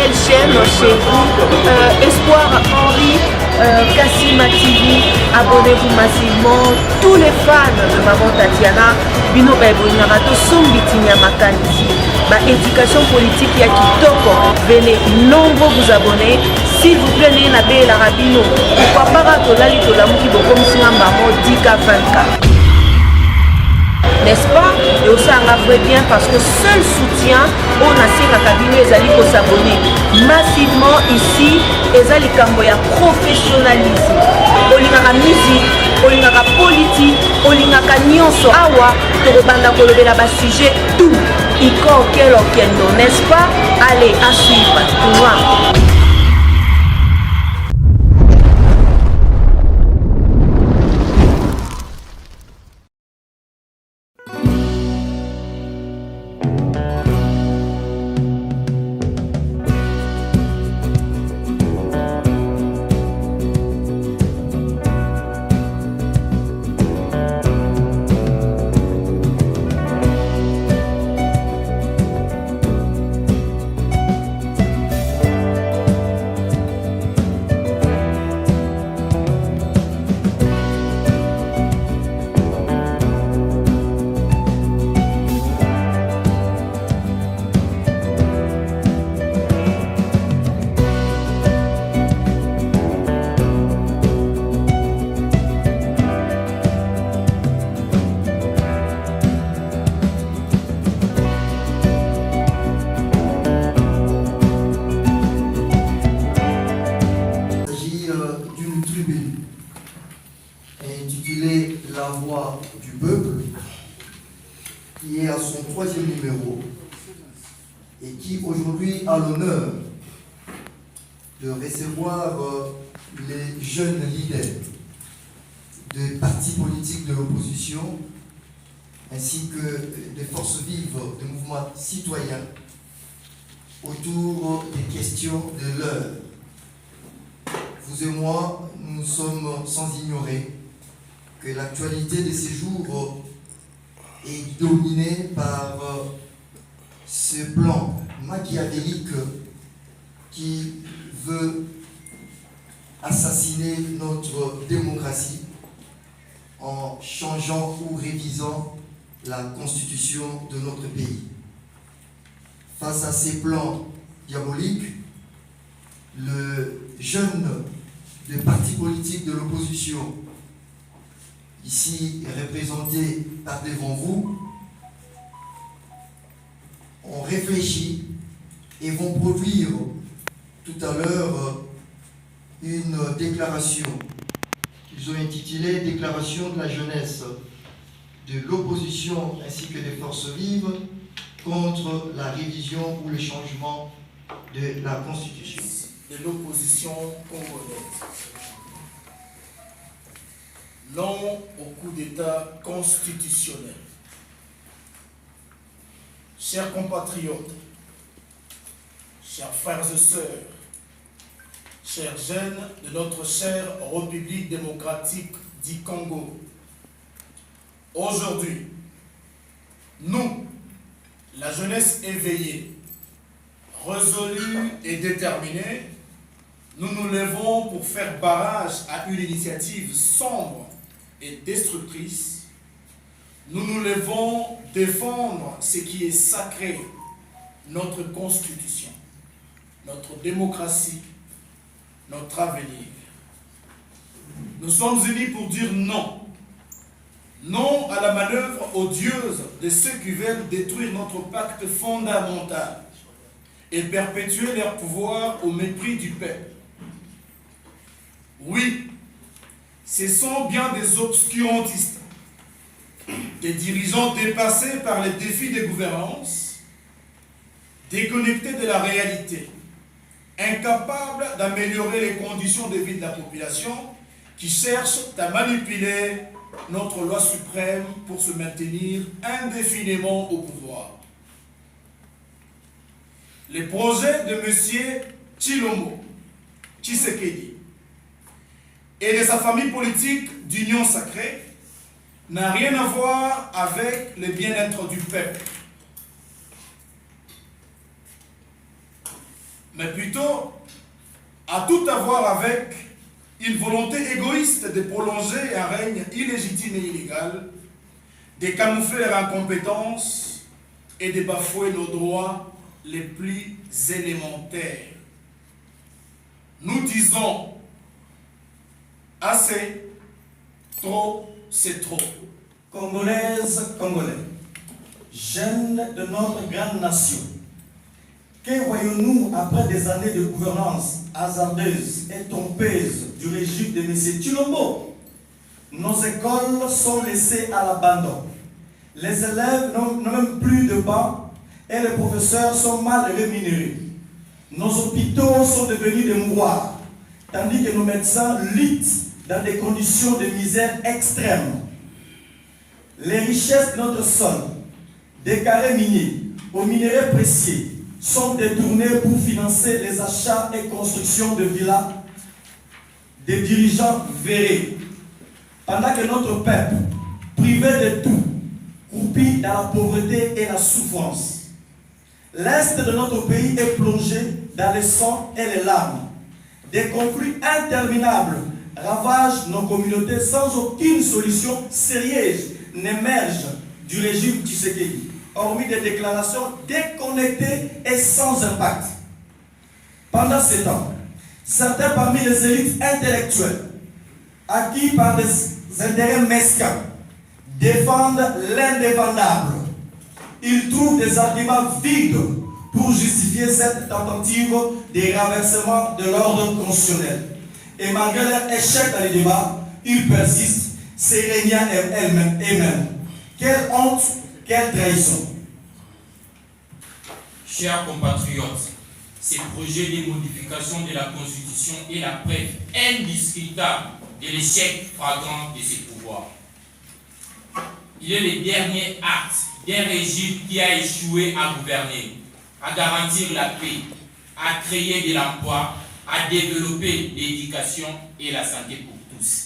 nouvelle chaîne chez vous, Espoir Henri, Kassima TV. Abonnez-vous massivement. Tous les fans de Maman Tatiana, Bino Baibonarato, Sombitinya Makanisi, éducation politique ya Kitoko. Venez nombreux vous abonner. S'il vous plaît, n'ayez pas la rabino. Pourquoi pas Tolali Tolamuki Bokom Singambamo 10K 20K. N'est-ce pas? Et aussi un vrai bien parce que seul soutien, on a signé à Kabino et Zali pour s'abonner massivement ici. Et Zali Kamboya professionnalisme. Olingaka musique, olingaka politique, olingaka nyonso awa, torobanda kolobela ba sujet tout. Iko kelo kendo, n'est-ce pas? Allez, à suivre. Tout La Voix du Peuple, qui est à son 3e numéro et qui aujourd'hui a l'honneur de recevoir les jeunes leaders des partis politiques de l'opposition ainsi que des forces vives des mouvements citoyens autour des questions de l'heure. Vous et moi, nous sommes sans ignorer que l'actualité de ces jours est dominée par ce plan machiavélique qui veut assassiner notre démocratie en changeant ou révisant la constitution de notre pays. Face à ces plans diaboliques, le jeune des partis politiques de l'opposition, ici représenté par devant vous, ont réfléchi et vont produire tout à l'heure une déclaration qu'ils ont intitulée « Déclaration de la jeunesse de l'opposition ainsi que des forces vives contre la révision ou le changement de la Constitution. » De l'opposition congolaise. Non au coup d'État constitutionnel. Chers compatriotes, chers frères et sœurs, chers jeunes de notre chère République démocratique du Congo, aujourd'hui, nous, la jeunesse éveillée, résolue et déterminée, nous nous levons pour faire barrage à une initiative sombre et destructrice. Nous nous levons défendre ce qui est sacré, notre constitution, notre démocratie, notre avenir. Nous sommes unis pour dire non. Non à la manœuvre odieuse de ceux qui veulent détruire notre pacte fondamental et perpétuer leur pouvoir au mépris du peuple. Oui, ce sont bien des obscurantistes, des dirigeants dépassés par les défis des gouvernances, déconnectés de la réalité, incapables d'améliorer les conditions de vie de la population, qui cherchent à manipuler notre loi suprême pour se maintenir indéfiniment au pouvoir. Les projets de M. Tshilombo Tshisekedi et de sa famille politique d'union sacrée n'a rien à voir avec le bien-être du peuple. mais plutôt à tout avoir avec une volonté égoïste de prolonger un règne illégitime et illégal, de camoufler leur incompétence et de bafouer nos droits les plus élémentaires. Nous disons assez, trop, c'est trop. Congolaises, Congolais, jeunes de notre grande nation, que voyons-nous après des années de gouvernance hasardeuse et trompeuse du régime de M. Tshilombo? Nos écoles sont laissées à l'abandon. Les élèves n'ont même plus de bancs et les professeurs sont mal rémunérés. Nos hôpitaux sont devenus des mouroirs, tandis que nos médecins luttent dans des conditions de misère extrême. Les richesses de notre sol, des carrés miniers aux minéraux précieux, sont détournés pour financer les achats et constructions de villas des dirigeants vérés, pendant que notre peuple, privé de tout, croupit dans la pauvreté et la souffrance. L'Est de notre pays est plongé dans le sang et les larmes. Des conflits interminables ravagent nos communautés sans aucune solution sérieuse n'émerge du régime Tshisekedi, hormis des déclarations déconnectées et sans impact. Pendant ce temps, certains parmi les élites intellectuelles, acquis par des intérêts mesquins, défendent l'indéfendable. Ils trouvent des arguments vides pour justifier cette tentative de renversement de l'ordre constitutionnel. Et malgré leur échec dans les débats, ils persistent, se régnant eux-mêmes. Quelle honte, quelle trahison. Chers compatriotes, ces projets de modification de la Constitution est la preuve indiscutable de l'échec flagrant de ces pouvoirs. Il est le dernier acte d'un régime qui a échoué à gouverner, à garantir la paix, à créer de l'emploi, à développer l'éducation et la santé pour tous.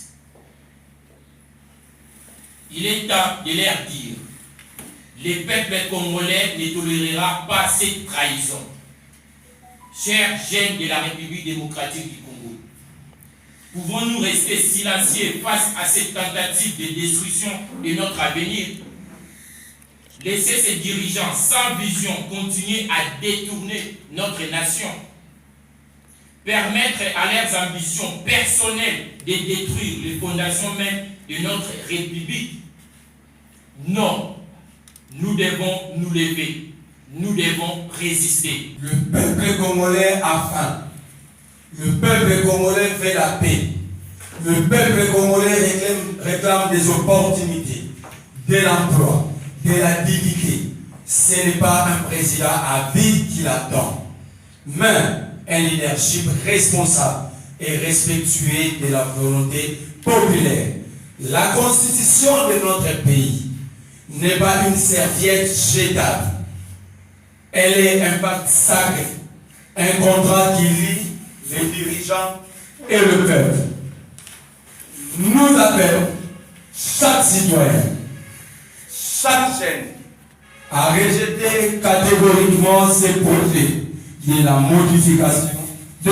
Il est temps de leur dire: le peuple congolais ne tolérera pas cette trahison. Chers jeunes de la République démocratique du Congo, pouvons-nous rester silencieux face à cette tentative de destruction de notre avenir? Laisser ces dirigeants sans vision continuer à détourner notre nation, permettre à leurs ambitions personnelles de détruire les fondations même de notre République? Non, nous devons nous lever, nous devons résister. Le peuple congolais a faim. Le peuple congolais fait la paix. Le peuple congolais réclame des opportunités, de l'emploi, de la dignité. Ce n'est pas un président à vie qui l'attend, mais un leadership responsable et respectueux de la volonté populaire. La constitution de notre pays n'est pas une serviette jetable. Elle est un pacte sacré, un contrat qui lie les dirigeants et le peuple. Nous appelons chaque citoyen, chaque jeune, à rejeter catégoriquement ces projets de la modification de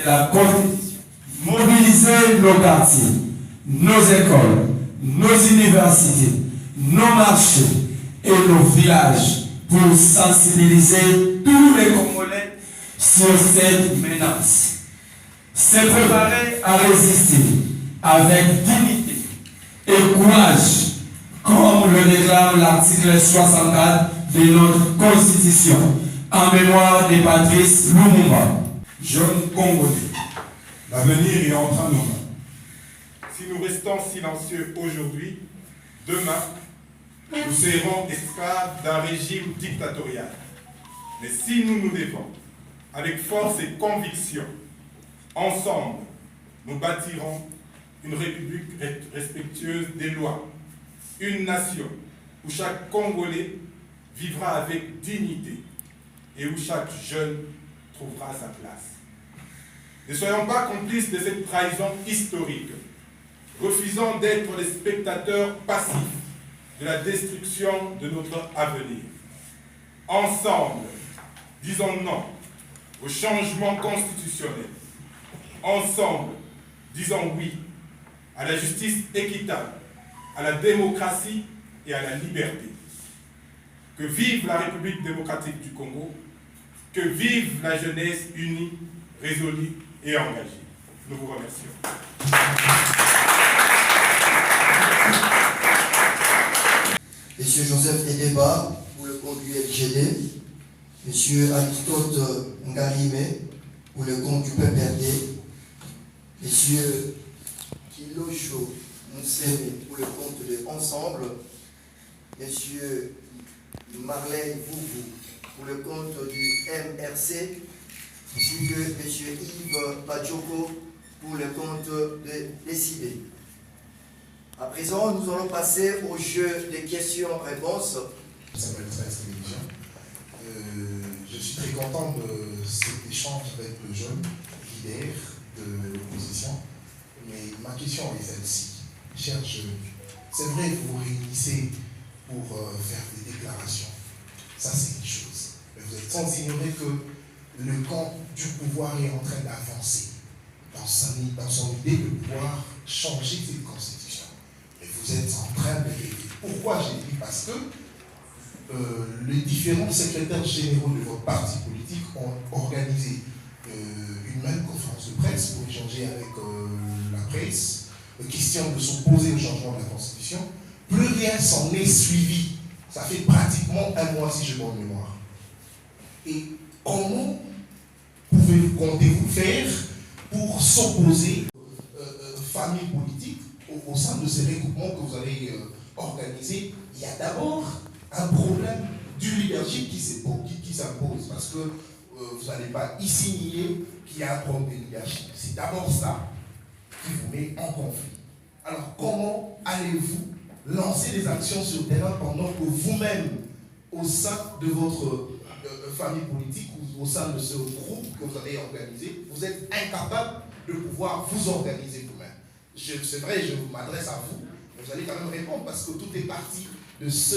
la Constitution. Mobiliser nos quartiers, nos écoles, nos universités, nos marchés et nos villages pour sensibiliser tous les Congolais sur cette menace. Se préparer à résister avec dignité et courage, comme le déclare l'article 64 de notre Constitution, en mémoire de Patrice Lumumba. Jeunes Congolais, l'avenir est entre nos mains. Si nous restons silencieux aujourd'hui, demain, nous serons esclaves d'un régime dictatorial. Mais si nous nous levons avec force et conviction, ensemble, nous bâtirons une république respectueuse des lois, une nation où chaque Congolais vivra avec dignité et où chaque jeune trouvera sa place. Ne soyons pas complices de cette trahison historique. Refusons d'être les spectateurs passifs de la destruction de notre avenir. Ensemble, disons non au changement constitutionnel. Ensemble, disons oui à la justice équitable, à la démocratie et à la liberté. Que vive la République démocratique du Congo, que vive la jeunesse unie, résolue et engagée. Nous vous remercions. Monsieur Joseph Edeba pour le compte du LGD, Monsieur Aristote Ngarime pour le compte du PPRD, Monsieur Kilosho Mousseme pour le compte de Ensemble, Monsieur Marlène Vouvou pour le compte du MRC, ainsi que Monsieur Yves Pachoko pour le compte de Décider. À présent, nous allons passer au jeu des questions-réponses. Je m'appelle Trace Télévision. Je suis très content de cet échange avec le jeune leader de l'opposition. Mais ma question est celle-ci. Chers jeunes, c'est vrai que vous vous réunissez pour faire des déclarations. Ça, c'est une chose. Mais vous êtes sans ignorer que le camp du pouvoir est en train d'avancer dans son idée de pouvoir changer cette constitution. Et vous êtes en train de l'aider. Pourquoi j'ai dit? Parce que les différents secrétaires généraux de votre parti politique ont organisé une même conférence de presse pour échanger avec la presse, question de s'opposer au changement de la Constitution. Plus rien s'en est suivi. Ça fait pratiquement un mois si j'ai bonne mémoire. Et comment comptez-vous faire pour s'opposer famille politique au sein de ces regroupements que vous allez organiser? Il y a d'abord un problème du leadership qui s'impose, parce que vous n'allez pas ici nier qu'il y a un problème de leadership. C'est d'abord ça qui vous met en conflit. Alors comment allez-vous lancer des actions sur le terrain pendant que vous-même, au sein de votre famille politique ou au sein de ce groupe que vous avez organisé, vous êtes incapable de pouvoir vous organiser vous-même? C'est vrai, je m'adresse à vous, mais vous allez quand même répondre parce que tout est parti de ce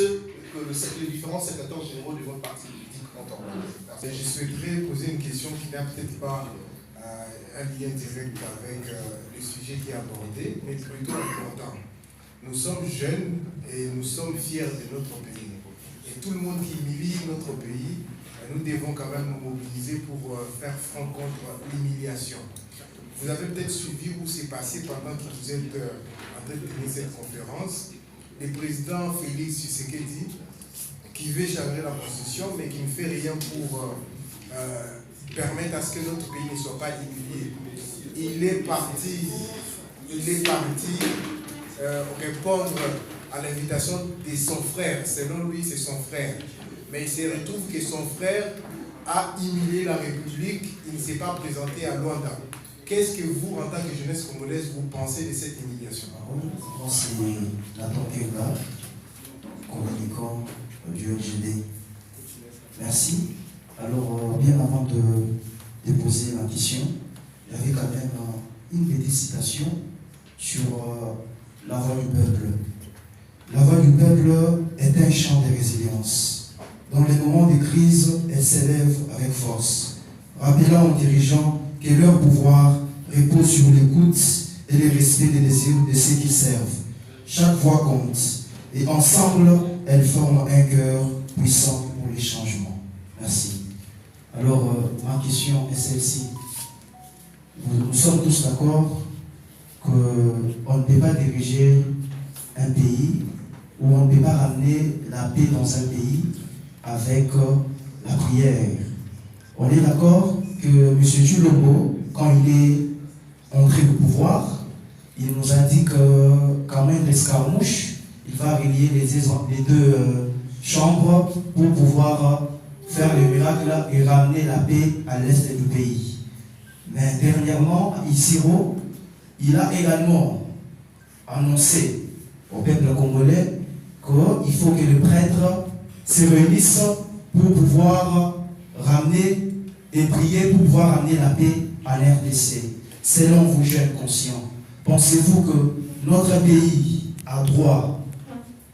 que les différents secrétaires généraux de votre parti politique ont organisé. Je souhaiterais poser une question qui n'a peut-être pas un lien direct avec le sujet qui est abordé, mais plutôt important. Nous sommes jeunes et nous sommes fiers de notre pays. Et tout le monde qui milite notre pays, nous devons quand même nous mobiliser pour faire front contre l'humiliation. Vous avez peut-être suivi où c'est passé pendant que vous êtes en train de tenir cette conférence. Le président Félix Tshisekedi, qui veut changer la constitution, mais qui ne fait rien pour permettre à ce que notre pays ne soit pas humilié. Il est parti répondre à l'invitation de son frère. Selon lui, c'est son frère. Mais il se retrouve que son frère a humilié la République. Il ne s'est pas présenté à Luanda. Qu'est-ce que vous, en tant que jeunesse congolaise, vous pensez de cette humiliation? C'est Nathan Keba, communicant du LGD. Merci. Alors, bien avant de poser ma question, il y avait quand même une petite citation sur la voix du peuple. La voix du peuple est un chant de résilience. Dans les moments de crise, elle s'élève avec force, rappelant aux dirigeants que leur pouvoir repose sur l'écoute et le respect des désirs de ceux qui servent. Chaque voix compte, et ensemble, elles forment un cœur puissant pour les changements. Merci. Alors, ma question est celle-ci. Nous sommes tous d'accord qu'on ne peut pas diriger un pays ou on ne peut pas ramener la paix dans un pays avec la prière. On est d'accord que M. Tshilombo, quand il est entré au pouvoir, il nous a dit que quand même l'escarmouche, il va relier les deux chambres pour pouvoir faire le miracle et ramener la paix à l'est du pays. Mais dernièrement, Isiro, il a également annoncé au peuple congolais qu'il faut que les prêtres se réunissent pour pouvoir ramener et prier pour pouvoir ramener la paix à l'RDC. Selon vous, jeunes conscients, pensez-vous que notre pays a droit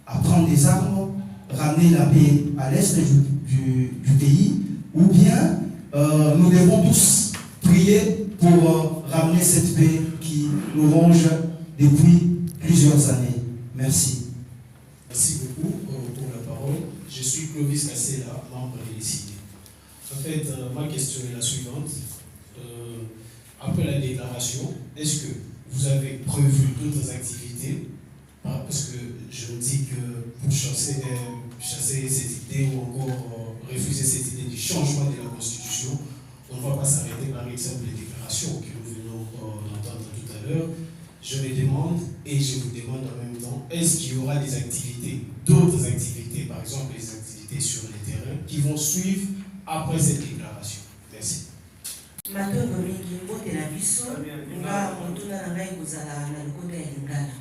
à prendre des armes, ramener la paix à l'est du pays, ou bien nous devons tous prier pour ramener cette paix qui nous ronge depuis plusieurs années. Merci. Merci beaucoup pour la parole. Je suis Clovis Kassela, membre de l'ICD. En fait, ma question est la suivante. Après la déclaration, est-ce que vous avez prévu d'autres activités? Parce que je me dis que pour chasser cette idée ou encore refuser cette idée du changement de la Constitution, on ne va pas s'arrêter par exemple les déclarations que nous venons d'entendre tout à l'heure. Je me demande, et je vous demande en même temps, est-ce qu'il y aura des activités, d'autres activités, par exemple les activités sur le terrain, qui vont suivre après cette déclaration? Merci. Matondo mingi mbote na biso nga motuna na ngai kozala na lokoto ya lingala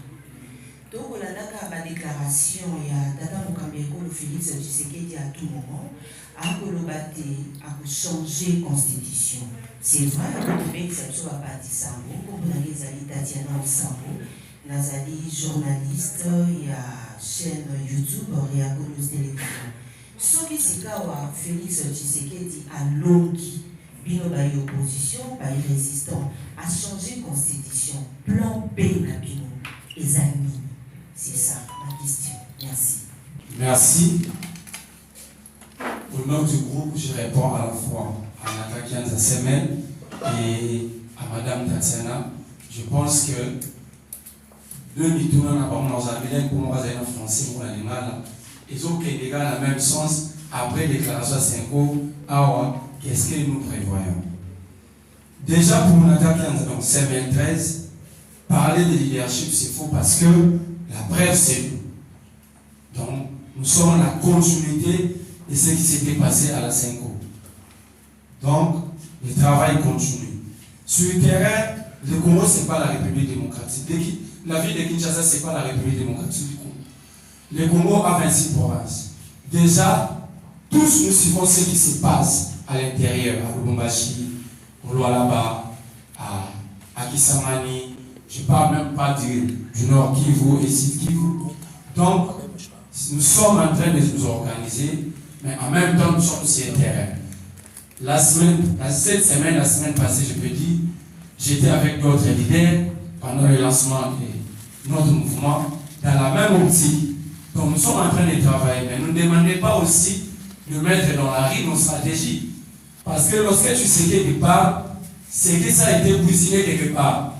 tokolandaka badéclaration ya tata mokambi ekolo Félix Tshisekedi à tout moment akoloba te akochanger constitution. C'est vrai tobengisa biso bapatisango kombo nange ezali Tatiana Osambo nazali journaliste ya chaîne YouTube Reagonos Télévision. Soki sikawa Félix Tshisekedi alongi bino ba opposition, ba résistant, a changé constitution. Plan B na bino, les amis. C'est ça ma question. Merci. Merci. Au nom du groupe, je réponds à la fois à Nata Kianza Semen et à Madame Tatiana. Je pense que deux mitounas n'a pas mon avis pour moi en français pour l'animal. Ils ont qu'il dans le même sens après déclaration 5 ans. Qu'est-ce que nous prévoyons? Déjà pour Nata Kianza, donc c'est 13, parler de leadership c'est faux parce que la preuve c'est nous. Donc nous sommes la continuité de ce qui s'était passé à la 5 ans. Donc le travail continue. Sur le terrain, le Congo c'est pas la République démocratique. La ville de Kinshasa c'est pas la République démocratique du Congo. Le Congo a 26 provinces. Déjà, tous nous suivons ce qui se passe à l'intérieur, à Lubumbashi, au Lualaba, à Kisamani, je ne parle même pas du Nord Kivu et Sud Kivu. Donc, nous sommes en train de nous organiser, mais en même temps, nous sommes sur le terrain. Cette semaine, la semaine passée, je peux dire, j'étais avec d'autres leaders pendant le lancement de notre mouvement, dans la même optique. Donc, nous sommes en train de travailler, mais ne nous demandez pas aussi de mettre dans la rue nos stratégies. Parce que lorsque tu sais quelque part, c'est que ça a été bousillé quelque part.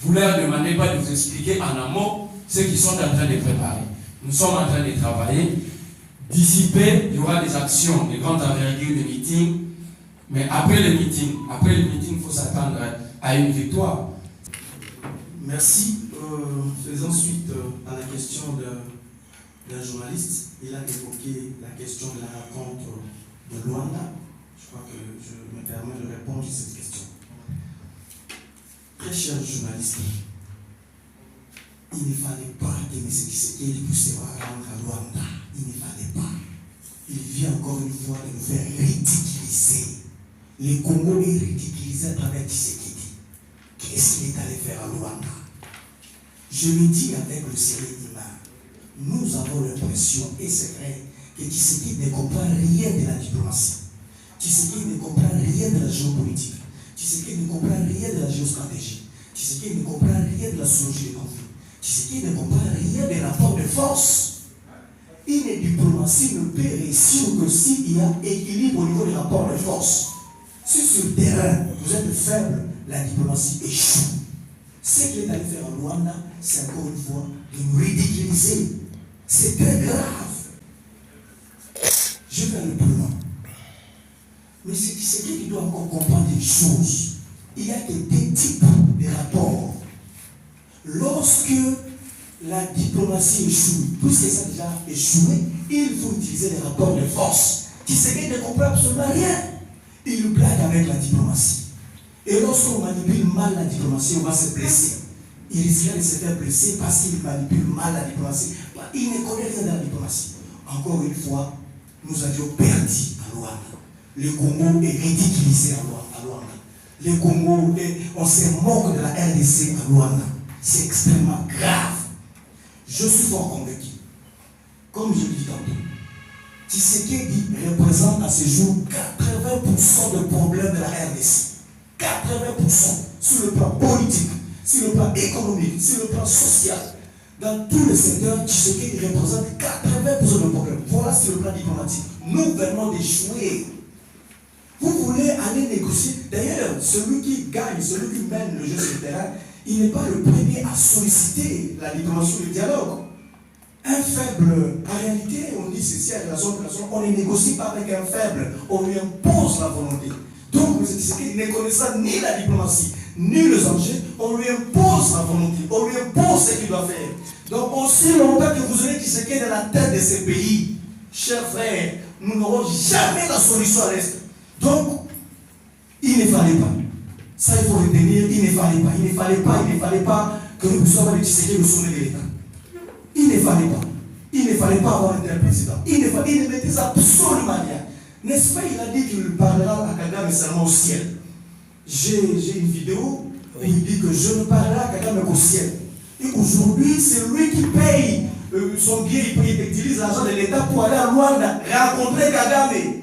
Vous ne leur demandez pas de vous expliquer en amont ce qu'ils sont en train de préparer. Nous sommes en train de travailler. D'ici peu, il y aura des actions, des grandes envergures, des meetings. Mais après le meeting, il faut s'attendre à une victoire. Merci. Faisons suite à la question d'un journaliste. Il a évoqué la question de la rencontre de Luanda. Je crois que je me permets de répondre à cette question. Très cher journaliste, il ne fallait pas que M. Tshisekedi puisse se rendre à Luanda. Il ne fallait pas. Il vient encore une fois de nous faire ridiculiser. Le Congo est ridiculisé à travers Tshisekedi. Qu'est-ce qu'il est allé faire à Luanda? Je le dis avec le sérieux d'Imar. Nous avons l'impression, et c'est vrai, que Tshisekedi ne comprend rien de la diplomatie. Tshisekedi ne comprend rien de la géopolitique. Tshisekedi ne comprend rien de la géostratégie. Tshisekedi ne comprend rien de la sociologie des conflits. Tshisekedi ne comprend rien des rapports de force. Une diplomatie ne peut réussir que s'il y a équilibre au niveau des rapports de force. Si sur le terrain, vous êtes faible, la diplomatie échoue. Ce qu'il est allé faire en Rwanda, c'est encore une fois de nous ridiculiser. C'est très grave. Je vais aller plus loin. Mais c'est qui doit encore comprendre des choses. Il y a que des types de rapports. Lorsque la diplomatie échoue, puisque ça a déjà échoué, il faut utiliser les rapports de force. Tshisekedi ne comprend absolument rien. Il blague avec la diplomatie. Et lorsqu'on manipule mal la diplomatie, on va se blesser. Il risque de se faire blesser parce qu'il manipule mal la diplomatie. Il ne connaît rien de la diplomatie. Encore une fois, nous avions perdu à Luanda. Le Congo est ridiculisé à Luanda. Le Congo, on se moque de la RDC à Luanda. C'est extrêmement grave. Je suis fort convaincu. Comme je le dis tantôt, Tshisekedi représente à ce jour 80% des problèmes de la RDC. 80% sur le plan politique, sur le plan économique, sur le plan social. Dans tous les secteurs, Tshisekedi représente 80% des problèmes. Voilà sur le plan diplomatique. Nous venons d'échouer. Vous voulez aller négocier. D'ailleurs, celui qui gagne, celui qui mène le jeu sur le terrain, il n'est pas le premier à solliciter la diplomatie ou le dialogue. Un faible, en réalité, on dit ceci à relation, on ne négocie pas avec un faible, on lui impose la volonté. Donc, M. Tshisekedi ne connaissant ni la diplomatie, ni les enjeux, on lui impose la volonté, on lui impose ce qu'il doit faire. Donc, aussi longtemps que vous aurez Tshisekedi à la tête de ces pays, chers frères, nous n'aurons jamais la solution à l'Est. Donc, il ne fallait pas. Ça, il faut retenir, il ne fallait pas que nous puissions avoir Tshisekedi au sommet de l'État. Il ne fallait pas avoir un tel président. Il ne maîtrise absolument rien. N'est-ce pas, il a dit qu'il parlera à Kagame seulement au ciel. J'ai une vidéo où il dit que je ne parlerai à Kagame qu'au ciel. Et aujourd'hui, c'est lui qui paye son billet, il utilise l'argent de l'État pour aller à Rwanda rencontrer Kagame.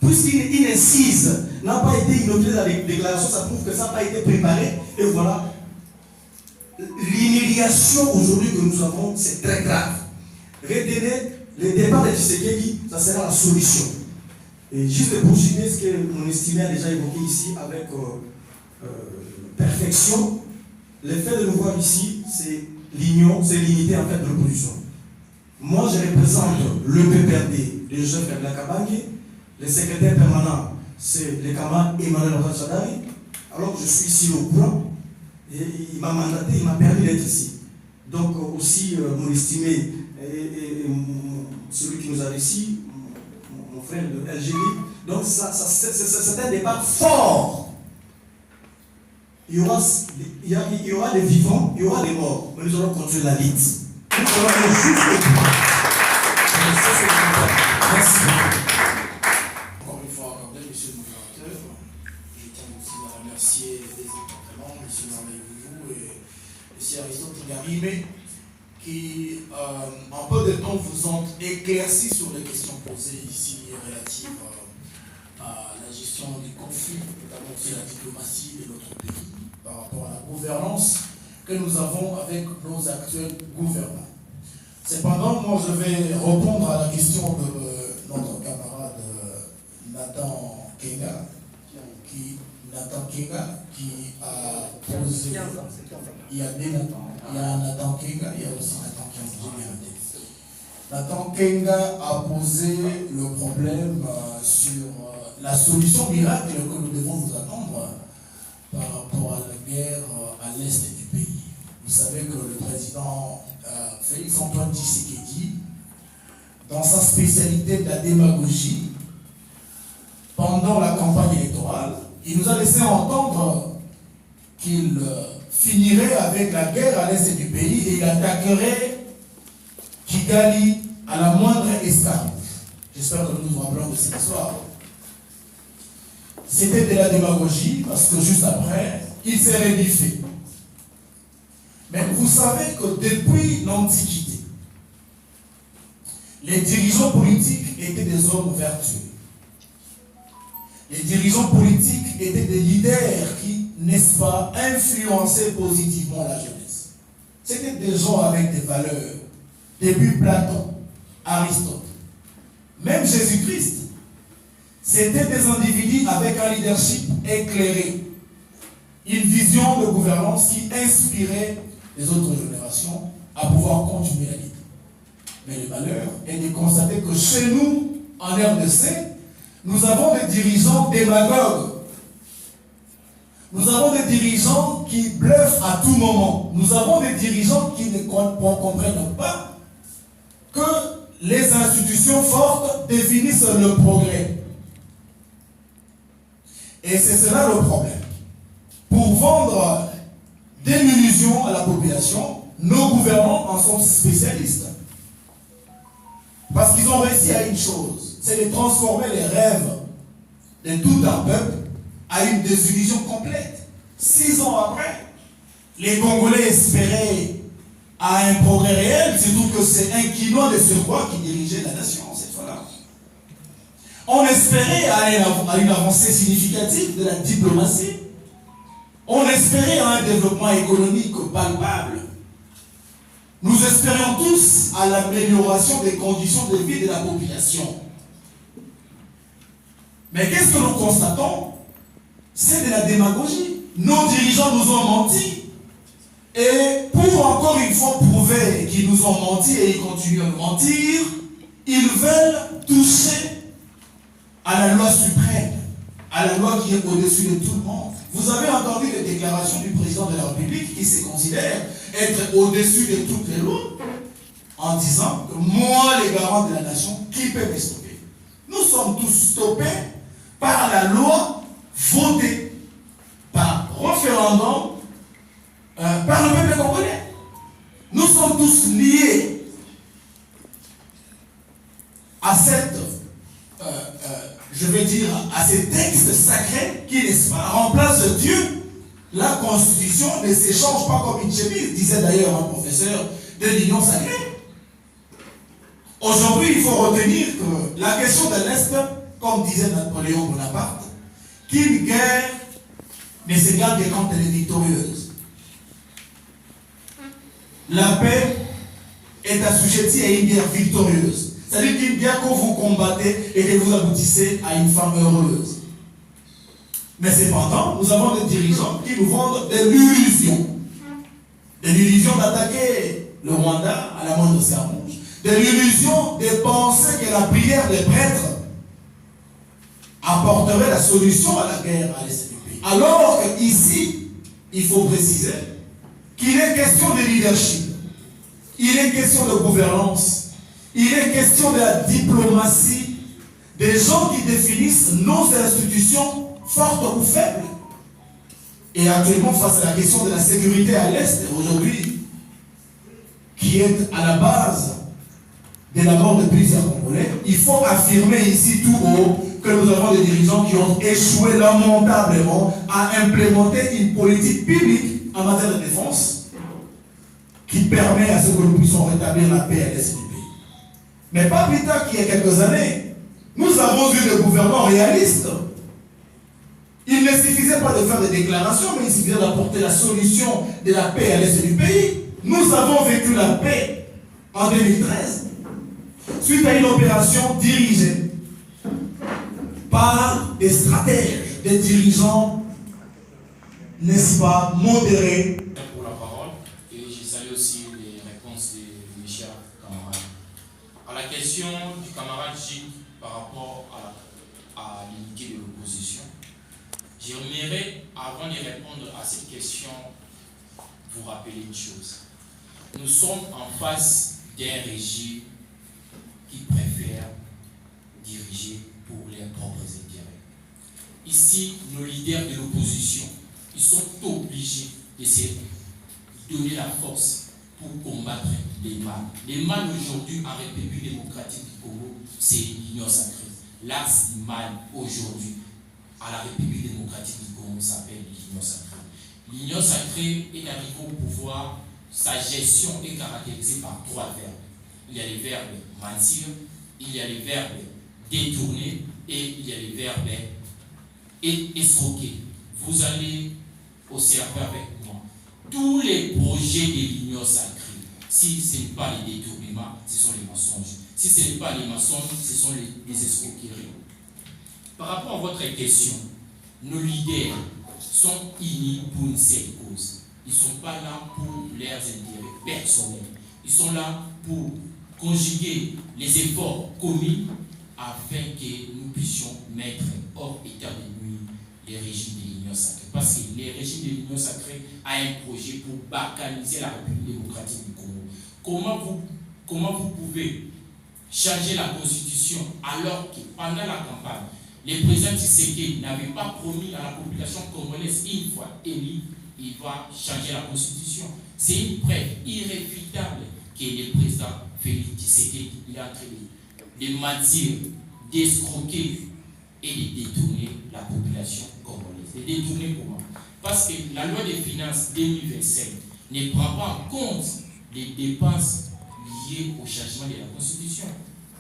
Puisqu'il insiste, n'a pas été inaugurer la déclaration, ça prouve que ça n'a pas été préparé. Et voilà. L'humiliation aujourd'hui que nous avons, c'est très grave. Retenez, le départ de Tshisekedi, ça sera la solution. Et juste pour citer ce que mon estimé a déjà évoqué ici avec perfection, le fait de nous voir ici, c'est l'union, c'est l'unité en fait de l'opposition. Moi, je représente le PPRD, le chef de la Kabange, le secrétaire permanent, c'est le camarade Emmanuel Rachadari. Alors je suis ici au courant. Et il m'a mandaté, il m'a permis d'être ici. Donc aussi mon estimé et celui qui nous a ici, mon frère de LGD. Donc c'est un débat fort. Il y aura des vivants, il y aura des morts, mais nous allons continuer la lutte. Nous allons aller jusqu'au bout. Merci. Encore une fois, accordé, monsieur le modérateur. Je tiens aussi à remercier les intervenants, monsieur Marley-Bouvou et monsieur Aristote Garimé, qui en peu de temps vous ont éclairci sur les questions posées ici relatives à la gestion du conflit, notamment aussi la diplomatie de notre pays par rapport à la gouvernance que nous avons avec nos actuels gouvernants. Cependant, moi je vais répondre à la question de notre camarade Nathan Kenga, qui a posé. Il y a Nathan Kenga, il y a aussi Nathan Kenga. Nathan Kenga a posé le problème sur la solution miracle que nous devons nous attendre par rapport à la guerre à l'est du pays. Vous savez que le président Félix Antoine Tshisekedi, dans sa spécialité de la démagogie, pendant la campagne électorale, il nous a laissé entendre qu'il finirait avec la guerre à l'est du pays et il attaquerait Kigali à la moindre escale. J'espère que nous nous rappelons de cette histoire. C'était de la démagogie parce que juste après, il s'est rédiffé. Mais vous savez que depuis l'Antiquité, les dirigeants politiques étaient des hommes vertueux. Les dirigeants politiques étaient des leaders qui, n'est-ce pas, influençaient positivement la jeunesse. C'était des gens avec des valeurs. Depuis Platon, Aristote, même Jésus-Christ, c'était des individus avec un leadership éclairé, une vision de gouvernance qui inspirait les autres générations à pouvoir continuer la vie. Mais le malheur est de constater que chez nous, en RDC, nous avons des dirigeants démagogues. Nous avons des dirigeants qui bluffent à tout moment. Nous avons des dirigeants qui ne comprennent pas que les institutions fortes définissent le progrès. Et c'est cela le problème. Pour vendre des munitions à la population, nos gouvernants en sont spécialistes. Parce qu'ils ont réussi à une chose, c'est de transformer les rêves de tout un peuple à une désillusion complète. 6 ans après, les Congolais espéraient à un progrès réel, surtout que c'est un Quinois de surcroît qui dirigeait la nation cette fois-là. On espérait à une avancée significative de la diplomatie. On espérait à un développement économique palpable. Nous espérions tous à l'amélioration des conditions de vie de la population. Mais qu'est-ce que nous constatons? C'est de la démagogie. Nos dirigeants nous ont menti. Et pour encore une fois prouver qu'ils nous ont menti et ils continuent à nous mentir, ils veulent toucher à la loi suprême, à la loi qui est au-dessus de tout le monde. Vous avez entendu les déclarations du président de la République qui se considère être au-dessus de toutes les lois en disant que moi, les garants de la nation, qui peut me stopper? Nous sommes tous stoppés par la loi votée par référendum par le peuple congolais. Nous sommes tous liés à cette je vais dire, à ces textes sacrés qui, n'est-ce pas, remplacent Dieu. La Constitution ne s'échange pas comme une chemise, disait d'ailleurs un professeur de l'Union sacrée. Aujourd'hui, il faut retenir que la question de l'Est, comme disait Napoléon Bonaparte, qu'une guerre ne se gagne que quand elle est victorieuse. La paix est assujettie à une guerre victorieuse. C'est-à-dire qu'une guerre que vous combattez et que vous aboutissez à une femme heureuse. Mais cependant, nous avons des dirigeants qui nous vendent de l'illusion. De l'illusion d'attaquer le Rwanda à la moindre sermonge. De l'illusion de penser que la prière des prêtres apporterait la solution à la guerre à l'est du pays. Alors qu'ici, il faut préciser qu'il est question de leadership. Il est question de gouvernance. Il est question de la diplomatie, des gens qui définissent nos institutions fortes ou faibles. Et actuellement, face à la question de la sécurité à l'Est, aujourd'hui, qui est à la base de la mort de plusieurs Congolais, il faut affirmer ici tout haut que nous avons des dirigeants qui ont échoué lamentablement à implémenter une politique publique en matière de défense qui permet à ce que nous puissions rétablir la paix à l'Est du pays. Mais pas plus tard qu'il y a quelques années, nous avons eu des gouvernements réalistes. Il ne suffisait pas de faire des déclarations, mais il suffisait d'apporter la solution de la paix à l'est du pays. Nous avons vécu la paix en 2013, suite à une opération dirigée par des stratèges, des dirigeants, n'est-ce pas, modérés. Pour la parole, et je salue aussi les réponses de mes chers camarades. À la question du camarade Gilles par rapport à l'unité de l'opposition, j'aimerais, avant de répondre à cette question, vous rappeler une chose. Nous sommes en face d'un régime qui préfère diriger pour leurs propres intérêts. Ici, nos leaders de l'opposition, ils sont obligés de se donner la force pour combattre les mal. Les mal aujourd'hui en République démocratique du Congo, c'est l'Union sacrée. L'axe du mal aujourd'hui à la République démocratique du Congo s'appelle l'Union sacrée. L'Union sacrée est arrivée au pouvoir, sa gestion est caractérisée par trois verbes. Il y a les verbes mentir, il y a les verbes détourner et il y a les verbes escroquer. Vous allez observer avec moi tous les projets de l'Union sacrée. Si ce n'est pas les détournements, ce sont les mensonges. Si ce n'est pas les mensonges, ce sont les escroqueries. Par rapport à votre question, nos leaders sont unis pour une seule cause. Ils ne sont pas là pour leurs intérêts personnels. Ils sont là pour conjuguer les efforts commis afin que nous puissions mettre hors état de nuire les régimes de l'Union sacrée. Parce que les régimes de l'Union sacrée a un projet pour balkaniser la République démocratique du Congo. Comment vous pouvez changer la Constitution alors que pendant la campagne, le président Tshisekedi n'avait pas promis à la population congolaise une fois élu, il va changer la Constitution. C'est une preuve irréfutable que le président Félix Tshisekedi est en train de mentir, d'escroquer et de détourner la population congolaise. De détourner comment? Parce que la loi des finances 2027 ne prend pas en compte les dépenses liées au changement de la Constitution.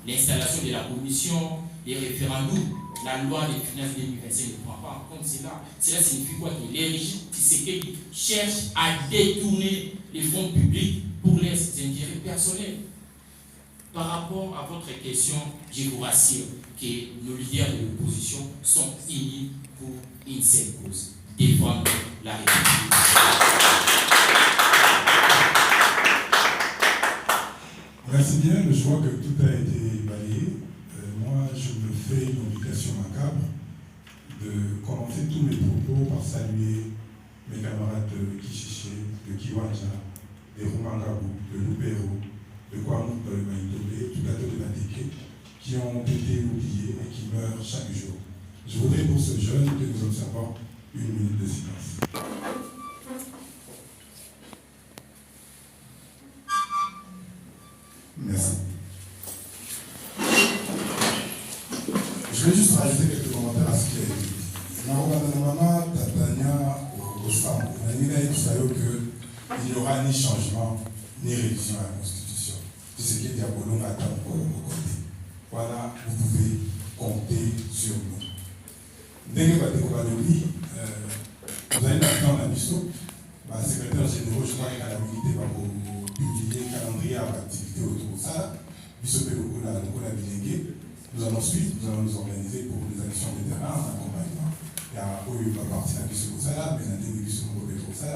l'installation de la commission, les référendums, la loi des finances 2025 ne prend pas en compte cela. Cela signifie quoi? Que les régimes Tshisekedi cherchent à détourner les fonds publics pour les intérêts personnels. Par rapport à votre question, je vous rassure que nos leaders de l'opposition sont unis pour une seule cause: défendre la République. Merci bien, je vois que tout a été balayé. Moi, je me fais une obligation macabre de commencer tous mes propos par saluer mes camarades de Kishiché, de Kiwanja, de Rumangabou, de Lubero, de Kwamou, de Maïtobé, du gâteau de Mateke, qui ont été oubliés et qui meurent chaque jour. Je voudrais pour ce jeune que nous observons une minute de silence. Merci. Je vais juste rajouter quelques commentaires à ce qui a été dit. Maman, Tatania, au Sam, on a dit qu'il n'y aura ni changement ni révision à la Constitution. Tout ce qui est diabolo attend pour le côté. Voilà, vous pouvez compter sur nous. Dès que vous avez vous allez maintenant dans la mission, le secrétaire général, je crois qu'il a l'habilité pour publier un calendrier à l'activité autour de ça. Nous allons suivre, nous allons nous organiser pour les actions de terrain en accompagnement. Il y a une partie de la mission de ça, mais il y a une mission de ça.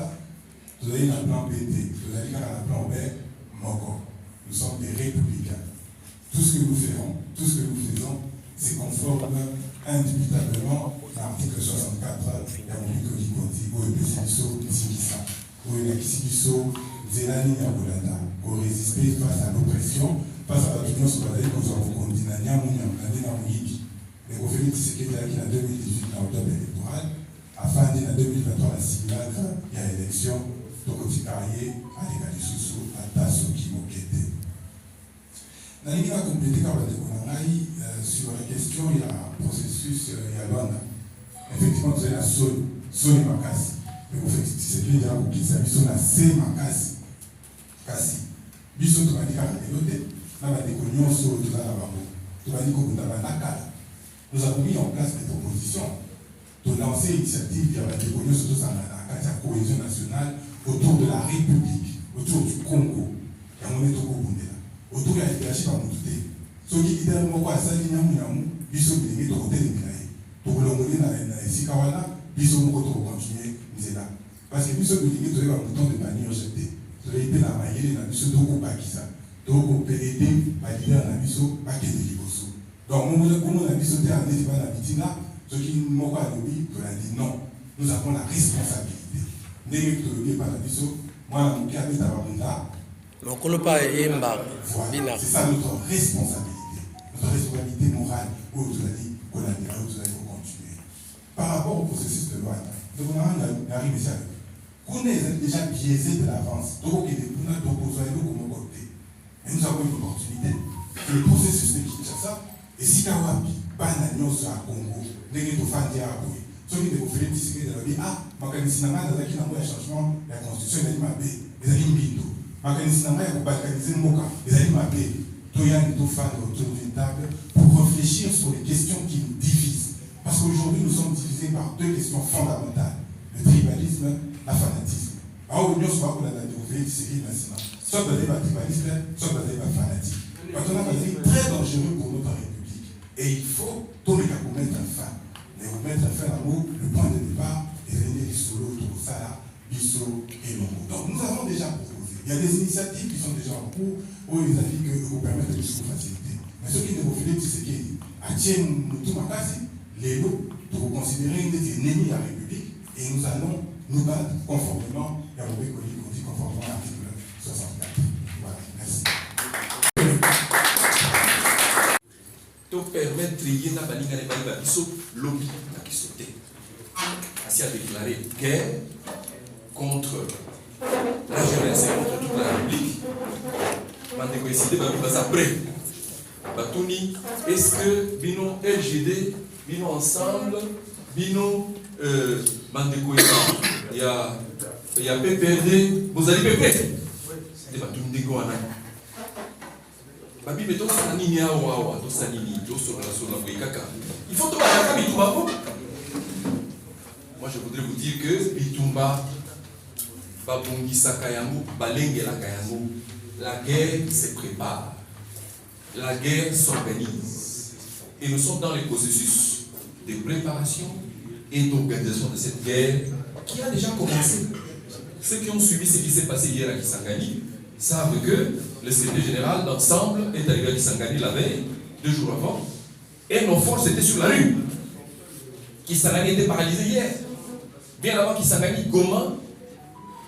Vous avez un plan BT, vous avez un plan B, Moko. Nous sommes des républicains. Tout ce que nous ferons, tout ce que nous faisons, c'est conforme indubitablement à l'article 64 de la République Conti, où il y a Zelani Yabolanda, pour résister face à l'oppression, face à la violence sur la vie qu'on soit condamné à Niamouyabi. Les gouvernements qui s'est créé en 2018 dans l'octobre électoral, afin d'en 2023 la simulacre, il y a élection, donc on s'est carrié à l'égalisation à Tasso qui m'occupe. Dans les cas complétés par la découverte, sur la question, il y a un processus, il y a l'ONA. Effectivement, vous avez la Sony Makasi. Mais vous faites c'est bien dire qu'il s'agit de la C Makasi. Kasi. Biso tu vas dire à la déloté, là, va découvrir sur tout ça là-bas. Tu vas dire que vous avez la. Nous avons mis en place des propositions de lancer une initiative qui va découvrir sur tout ça la cohésion nationale autour de la République, autour du Congo. Et on est au Congo. Autour de la leadership à Moutoute. Ceux qui disent que moi, ça dit Niamou, biso bilingue, tu côté de Minaï. Tu peux l'envoyer dans les Sikawala, biso mou koto continuer, Nzela. Parce que biso bilingue, tu as un bouton de manière jeté. Tu as été dans la maille, dans biso, tu as Bakisa. Tu as aider à leader dans biso, pas que de Liboso. Donc, comment on a biso, tu as un débat dans la bitina, ceux qui m'ont pas dit, tu as dit non. Nous avons la responsabilité. N'est-ce pas la biso, moi, mon cœur est à Babunda. Voilà, c'est ça notre responsabilité. Notre responsabilité morale, où vous avez dit, qu'on a dit, où vous allez continuer. Par rapport au processus de loi, nous arrivons ici avec. Qu'on est déjà biaisé de l'avance, donc il y a des points d'opposition comme côté. Et nous avons une opportunité. Le processus de Kinshasa, et si Kawapi, Banagnon sur Congo, n'est pas fait à Aboué. Ceux qui ont fait des discuter de la vie, ma candidature, il y a un changement, la constitution, il y a une bindo. Mécanisme pour balkaniser Moka, les amis m'appellent, Toyan et Tofan autour d'une table pour réfléchir sur les questions qui nous divisent. Parce qu'aujourd'hui, nous sommes divisés par deux questions fondamentales: le tribalisme, la fanatisme. Alors, nous sommes pas dans la série nationale. Soit dans le tribalisme, soit dans le fanatisme. Maintenant, c'est très dangereux pour notre République. Et il faut tout le monde mettre fin. Mais vous mettre fin à vous, le point de départ, et les solo, tout ça, Bissot et Longo. Donc, nous avons déjà proposé. Il y a des initiatives qui sont déjà en cours où ils indiquent que vous permettent de vous faciliter. Mais ce qui ne vous fait, c'est qu'il y a tout makasi, les lots, pour vous considérer des ennemis de la République, et nous allons nous battre conformément à conformément à l'article 64. Voilà, merci. To permettre de la balinga de Baliba Bisso, lobby qui sauté. Ainsi a déclaré guerre contre la jeunesse et contre toute la République. Mandeko décidé de après. Batuni, est-ce que Bino LGD, Bino ensemble, Bino Mandeko il y a PPRD, vous allez PP. C'était Batuni Dego Anna. Babi mais donc ça nini awa to ça nini to sur la boyaka. Il faut to ba bitumba ko. Moi je voudrais vous dire que bitumba babongisa kayango balengela kayango. La guerre se prépare. La guerre s'organise. Et nous sommes dans le processus de préparation et d'organisation de cette guerre qui a déjà commencé. Ceux qui ont suivi ce qui s'est passé hier à Kisangani savent que le secrétaire général d'ensemble est arrivé à Kisangani la veille, 2 jours avant, et nos forces étaient sur la rue. Kisangani était paralysé hier. Bien avant Kisangani, Goma,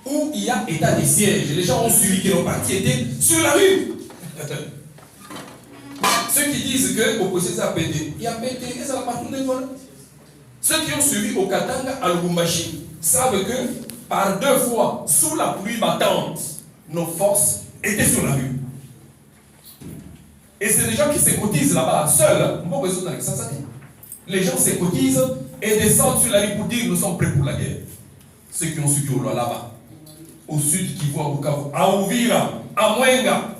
où il y a état de siège. Les gens ont suivi que nos partis étaient sur la rue. Ceux qui disent que l'opposition a pété, il y a pété, et ça va partout des vols. Ceux qui ont suivi au Katanga, à Lubumbashi, savent que par 2 fois, sous la pluie battante, nos forces étaient sur la rue. Et c'est des gens qui se cotisent là-bas, seuls. Les gens se cotisent et descendent sur la rue pour dire nous sommes prêts pour la guerre. Ceux qui ont suivi au là-bas, au sud, Kivu, à Bukavu, à Uvira, à Mwenga,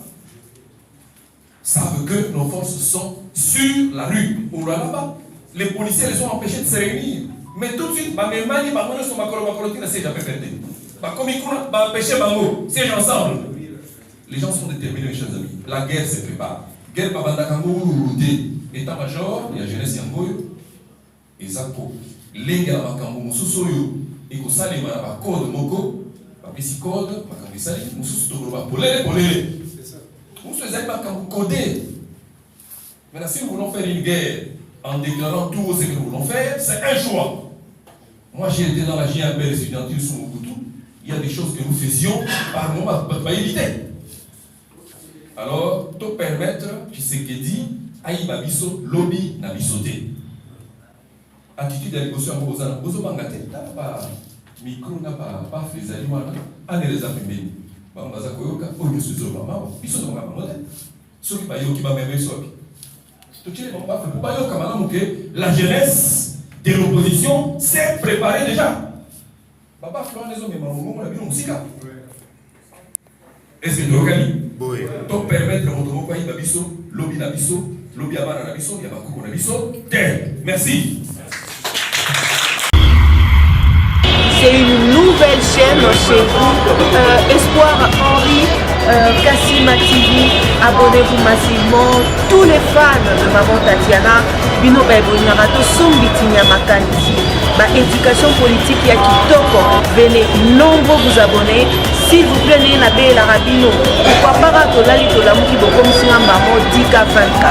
savent que nos forces sont sur la rue. Au là-bas, les policiers les ont empêchés de se réunir. Mais tout de suite, siège ensemble. Les gens sont déterminés, mes chers amis. La guerre se prépare. Guerre Babandakango, état-major, il y a jeunesse Yangoyo, et Zako. Lenga la Makambo, Moussosoyo, et Kosali, ma code Moko, ma pisi code, ma kamisali, Moussoso Togoroba, polele. Moussou Zali Makambo codé. Maintenant, si nous voulons faire une guerre en déclarant tout ce que nous voulons faire, c'est un choix. Moi, j'ai été dans la JMB étudiantine sous Mobutu. Il y a des choses que nous faisions par moment, pas éviter. Alors, tout permettre, qui ce que dit, Aïba Bisso, lobby n'a bisoté. Attitude à l'émotion à Bozana, Bozobangate, n'a pas micro, n'a pas fait aliments, on les a fumés. Bambaza Koyoka, on ne se trouve pas, Bisso n'a pas modèle. Ceux qui paient, qui va même tout le monde pas fait. Pourquoi la jeunesse de l'opposition s'est préparée déjà. Papa Florent les hommes, on a vu aussi là. Est-ce que nous organisons? Oui. Donc permettre de retrouver quoi? Babiso, lobby Nabiso, lobby Abana Nabiso, Yabakou Nabiso. Merci. C'est une nouvelle chaîne chez vous, Espoir Henri, Kassima TV. Abonnez-vous massivement. Tous les fans de Maman Tatiana, Bino Baibonarato, Sombitinia Makanisi, éducation politique ya Kitoko. Venez nombreux vous abonner. S'il vous plaît, n'ayez la belle Arabino. Pourquoi pas Ratolali Tolamuki Bokom Singambamo 10K 20K.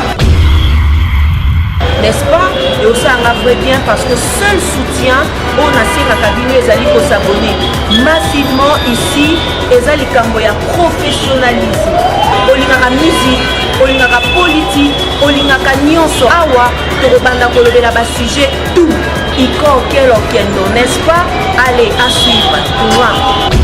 N'est-ce pas? Et aussi on a vrai bien parce que seul soutien on a si la cabine les alliés pour s'abonner massivement ici et ça les camboya professionnalisme olingaka musique olingaka politique olingaka nyonso awa tokobanda kolobela ba sujet tout iko kelo kendo, n'est-ce pas? Allez à suivre.